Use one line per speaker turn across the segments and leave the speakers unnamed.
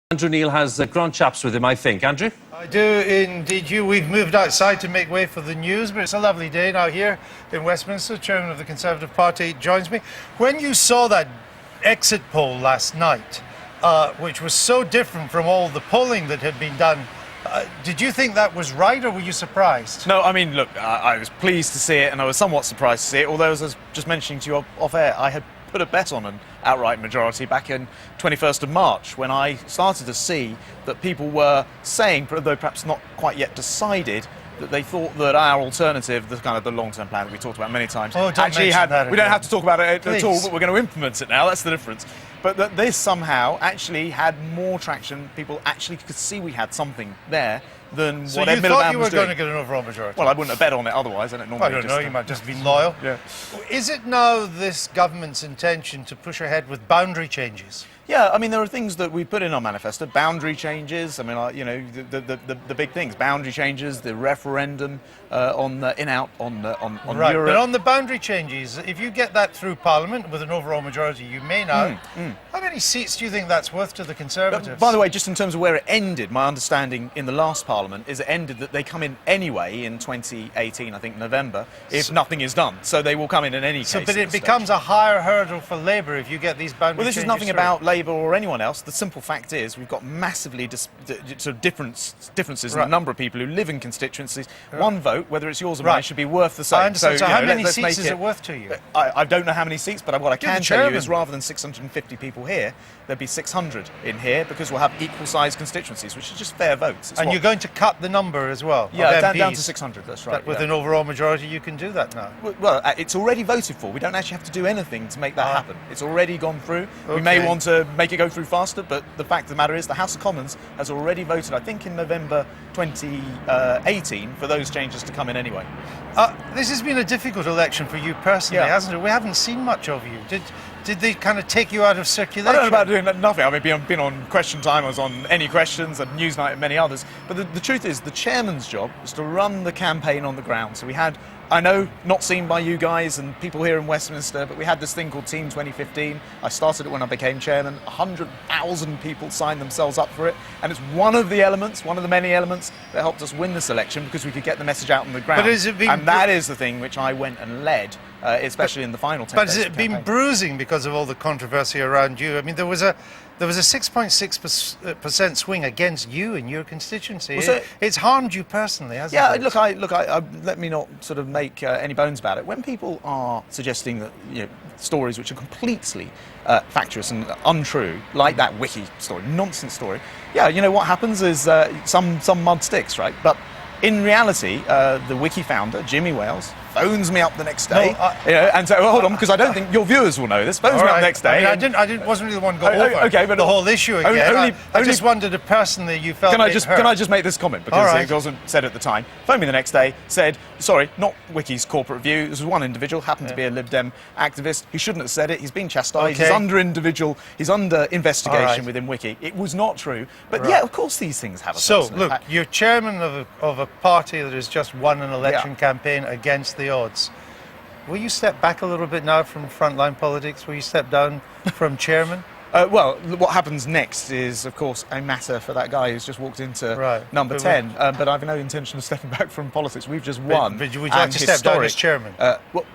Andrew Neil has Grant Shapps with him, I think. Andrew?
I do indeed. We've moved outside to make way for the news, but it's a lovely day now here in Westminster. Chairman of the Conservative Party joins me. When you saw that exit poll last night, which was so different from all the polling that had been done, did you think that was right, or were you surprised?
No, I mean, look, I was pleased to see it, and I was somewhat surprised to see it, although, as I was just mentioning to you off air, I had put a bet on an outright majority back in 21st of March when I started to see that people were saying, though perhaps not quite yet decided, that they thought that our alternative, the kind of the long-term plan that we talked about many times, actually had. We don't have to talk about it at all, but we're going to implement it now. That's the difference. But that this somehow actually had more traction. People actually could see we had something there than
so
what Ed Miliband was doing.
So you thought you were going to get an overall majority?
Well, I wouldn't have bet on it otherwise. I
don't know. You might just be loyal.
Yeah.
Is it now this government's intention to push ahead with boundary changes?
Yeah, I mean, there are things that we put in our manifesto, boundary changes. I mean, you know, the big things, boundary changes, the referendum on in-out on
right,
Europe.
But on the boundary changes, if you get that through Parliament with an overall majority, you may now. How many seats do you think that's worth to the Conservatives?
By the way, just in terms of where it ended, my understanding in the last Parliament is it ended that they come in anyway in 2018, I think November, if nothing is done. So they will come in any case.
But it becomes a higher hurdle for Labour if you get these boundary changes.
Well, this is nothing
through.
about Labour or anyone else. The simple fact is we've got massively sort of differences in the number of people who live in constituencies. One vote, whether it's yours or mine, should be worth the same.
I understand. So how many
let's
seats is it worth to you?
I don't know how many seats, but what I can tell you is rather than 650 people here, there'll be 600 in here because we'll have equal-sized constituencies, which is just fair votes.
And you're going to cut the number as well?
Yeah, down to 600, that's right.
But with an overall majority, you can do that now?
Well, it's already voted for. We don't actually have to do anything to make that happen. It's already gone through. Okay. We may want to make it go through faster, but the fact of the matter is the House of Commons has already voted, I think in November 2018, for those changes to come in anyway.
This has been a difficult election for you personally, hasn't it? We haven't seen much of you. Did they kind of take you out of circulation?
I don't know about doing nothing. I mean, I've been on Question Time, I was on Any Questions, and Newsnight and many others. But the truth is, the chairman's job is to run the campaign on the ground. So we had, I know, not seen by you guys and people here in Westminster, but we had this thing called Team 2015. I started it when I became chairman. 100,000 people signed themselves up for it. And it's one of the elements, one of the many elements that helped us win this election because we could get the message out on the ground. And that is the thing which I went and led, especially in the final 10 days.
But has it been bruising because of all the controversy around you? I mean, there was a 6.6% swing against you in your constituency. It's harmed you personally, hasn't it?
Yeah, look, let me not sort of make any bones about it. When people are suggesting that stories which are completely factious and untrue, like that wiki story, nonsense story, you know what happens is some mud sticks, right? But in reality, the wiki founder, Jimmy Wales, phones me up the next day, and so hold on, because I don't think your viewers will know this. Phones me up the next day.
I wasn't really the one going over the whole issue again. I just wondered if personally you felt.
Can I just make this comment because it wasn't said at the time? Phoned me the next day, said, sorry, not Wiki's corporate view. This was one individual, happened to be a Lib Dem activist. He shouldn't have said it. He's been chastised. He's under investigation within Wiki. It was not true. But of course these things have a personal impact.
Look, you're chairman of a party that has just won an election campaign against the odds. Will you step back a little bit now from frontline politics? Will you step down from chairman?
Well, what happens next is, of course, a matter for that guy who's just walked into number 10. But I've no intention of stepping back from politics. We've just won.
But would you like to step down as chairman?
Well,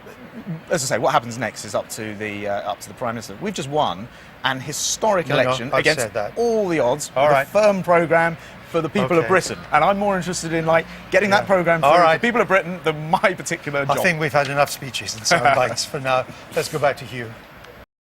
as I say, what happens next is up to the Prime Minister. We've just won an historic election against all the odds with a firm programme for the people of Britain, and I'm more interested in getting that programme through the people of Britain than my particular job.
I think we've had enough speeches and sound bites for now. Let's go back to Hugh.